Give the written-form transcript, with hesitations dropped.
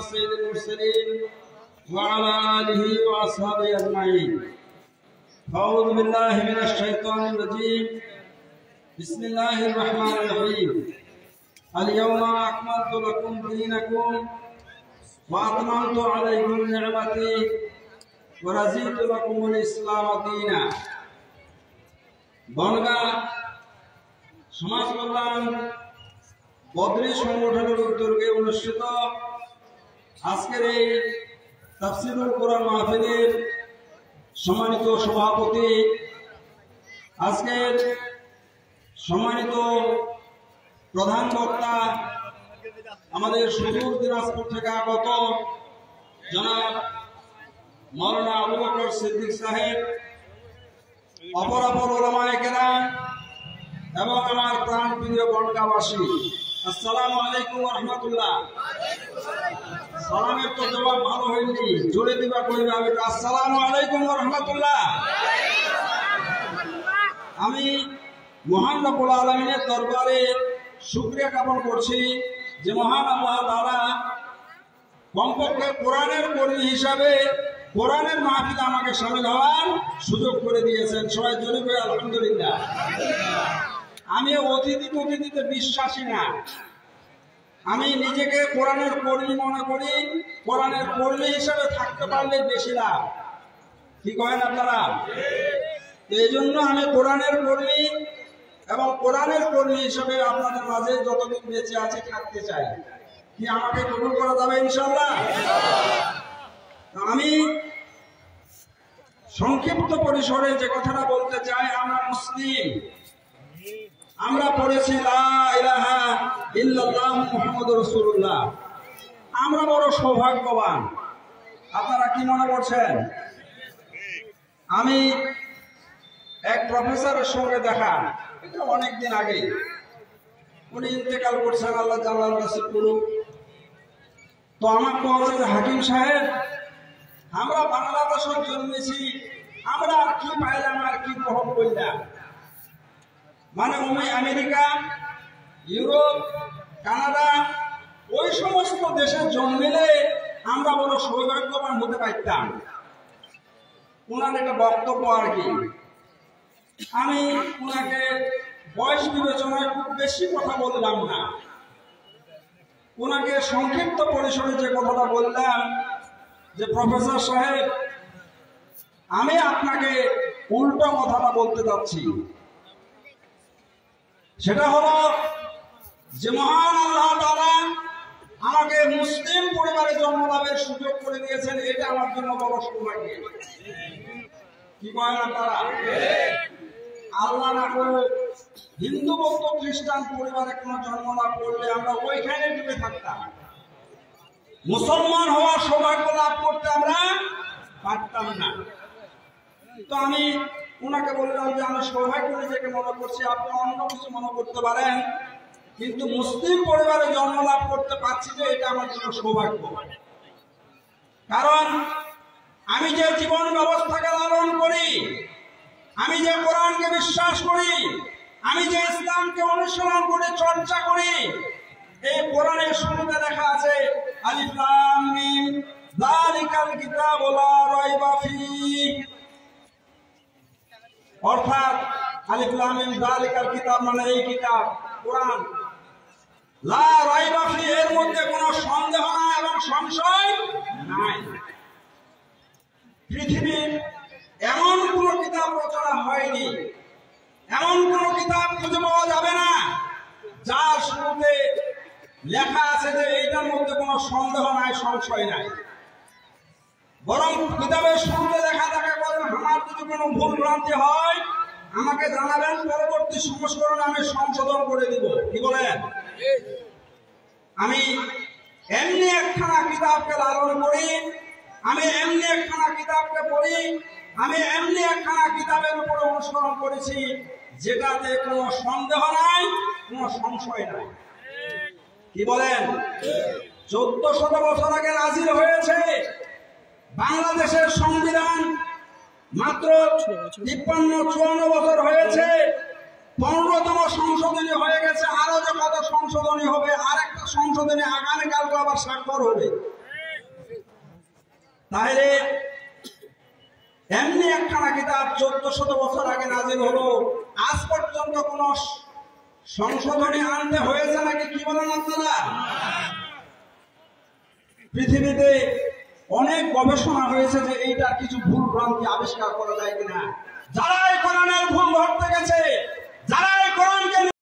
سيد المرسلين وعلى آله وأصحابه أجمعين. أعوذ بالله من الشيطان الرجيم. بسم الله الرحمن الرحيم. اليوم أكملت لكم دينكم وأتممت عليكم نعمتي ورضيت لكم الإسلام دينا. বনগাঁ সমাজ কল্যাণ বদরি সংগঠনের উদ্যোগে অনুষ্ঠিত আজকের এই তাফসীরুল কোরআন মাহফিলের সম্মানিত সভাপতি, আজকের সম্মানিত প্রধান বক্তা, আমাদের সুদূর দিনাজপুর থেকে আগত জনাব মাওলানা আবু বকর সিদ্দিক সাহেব, অপরাপর ওলামায়ে কেরাম এবং আমার প্রাণ প্রিয় বনগাঁবাসী, আসসালামু আলাইকুম ওয়া রাহমাতুল্লাহ। সালামের তো জবাব ভালো হয়নি, জোরে দিবা কইবা হবে আসসালামু আলাইকুম ওয়া রাহমাতুল্লাহ। আমি মহান রব্বুল আলামিনের দরবারে শুকরিয়া জ্ঞাপন করছি যে মহান আল্লাহ তাআলা কমপক্ষে কোরআনের কর্মী হিসাবে কোরআনের মাহফিলে আমাকে শামিল হওয়ার সুযোগ করে দিয়েছেন। সবাই জোরে বলি আলহামদুলিল্লাহ। আমি অতিথিতে বিশ্বাসী না, আমি নিজেকে কোরআনের কর্মী মনে করি। কোরআনের কর্মী হিসাবে থাকতে পারলে বেশি লাভ, কি করেন আপনারা? এই জন্য আমি কোরআনের কর্মী এবং কোরআনের কর্মী হিসাবে আপনাদের মাঝে যতদিন বেঁচে আছে থাকতে চাই। কি আমাকে কবুল করা যাবে ইনশাআল্লাহ? আমি সংক্ষিপ্ত পরিসরে যে কথাটা বলতে চাই, আমরা মুসলিম, আমরা পড়েছি লা ইলাহা ইল্লাল্লাহ মুহাম্মাদুর রাসূলুল্লাহ। আমরা বড় সৌভাগ্যবান। আপনারা কি মনে করছেন? আমি এক প্রফেসরের সঙ্গে দেখা, এটা অনেকদিন আগে, উনি ইন্তেকাল করছেন, আল্লাহ জালাল রাসূল করুন। তো আমার বলছে যে হাকিম সাহেব, আমরা বাংলাদেশে জন্মেছি, আমরা আর কি পাইলাম আর কি গ্রহণ করলাম? মানে আমেরিকা, ইউরোপ, কানাডা, ওই সমস্ত দেশে জন্মেলে আমরা বড় সৌভাগ্যবান হতে পারতাম। ওনার একটা বক্তব্য আর কি। আমি ওনাকে বয়স বিবেচনায় খুব বেশি কথা বললাম না, ওনাকে সংক্ষিপ্ত পরিসরে যে কথাটা বললাম যে প্রফেসর সাহেব, আমি আপনাকে উল্টো কথাটা বলতে যাচ্ছি। সেটা হলো যে মহান আল্লাহ তাআলা আমাকে মুসলিম পরিবারে জন্মলাভের সুযোগ করে দিয়েছেন, এটা আমার জন্য বড় সৌভাগ্য। কি বলেন আপনারা? আল্লাহ না করে হিন্দু, বৌদ্ধ, খ্রিস্টান পরিবারে কোনো জন্মলাভ করলে আমরা ওইখানে ডুবে থাকতাম। মুসলমান হওয়ার সৌভাগ্য লাভ করতে আমরা পারতাম না। তো আমি ওনাকে বললাম যে আমি সৌভাগ্য নিজেকে মনে করছি, আপনি অন্য কিছু মনে করতে পারেন, কিন্তু মুসলিম পরিবারে জন্ম লাভ করতে পারছি যে এটা আমার জন্য সৌভাগ্য। কারণ আমি যে জীবন ব্যবস্থাকে লালন করি, আমি যে কোরআনকে বিশ্বাস করি, আমি যে ইসলামকে অনুসরণ করে চর্চা করি, এই কোরআনের শুরুতে লেখা আছে আলিফ লাম মিম যালিকাল কিতাবু লা রাইবা ফীহি, অর্থাৎ আলিফ লাম মিম যালিকাল কিতাব মানে এই কিতাব কোরআন, লা রাইবা ফীহি, এর মধ্যে কোনো সন্দেহ নাই এবং সংশয় নাই। পৃথিবীর এমন কোন কিতাব রচনা হয়নি, এমন কোন কিতাব খুঁজে পাওয়া যাবে না যার শুরুতে লেখা আছে যে এইটার মধ্যে কোনো সন্দেহ নাই, সংশয় নাই। বরং কিতাবের শুরুতে লেখা থাকে, বলেন আমার যদি কোনো ভুল ভ্রান্তি হয় আমাকে জানাবেন, পরবর্তী সংস্করণে আমি সংশোধন করে দিব। কি বলেন? আমি এমনি একখানা কিতাবকে লালন করি, আমি এমনি একখানা কিতাবকে পড়ি, আমি এমনি একখানা কিতাবের উপরে অনুসরণ করেছি যেটাতে কোনো সন্দেহ নাই, কোনো সংশয় নাই। কি বলেন? 1400 বছর আগে নাজিল হয়েছে। বাংলাদেশের সংবিধান মাত্র 53-54 বছর হয়েছে, 15তম সংশোধনী হয়ে গেছে। আরো যে কত সংশোধনী হবে, আরেকটা সংশোধনী আগামীকালকে আবার স্বাক্ষর হবে। তাহলে এমনি একখানা কিতাব 1400 বছর আগে নাজিল হলো, আজ পর্যন্ত কোন সংশোধনী আনতে হয়েছে নাকি? কি বলেন আপনারা? পৃথিবীতে অনেক গবেষণা হয়েছে যে এইটার কিছু ভুল ভ্রান্তি আবিষ্কার করা যায় কিনা। যারাই কোরআনের ভুল ধরতে গেছে, যারাই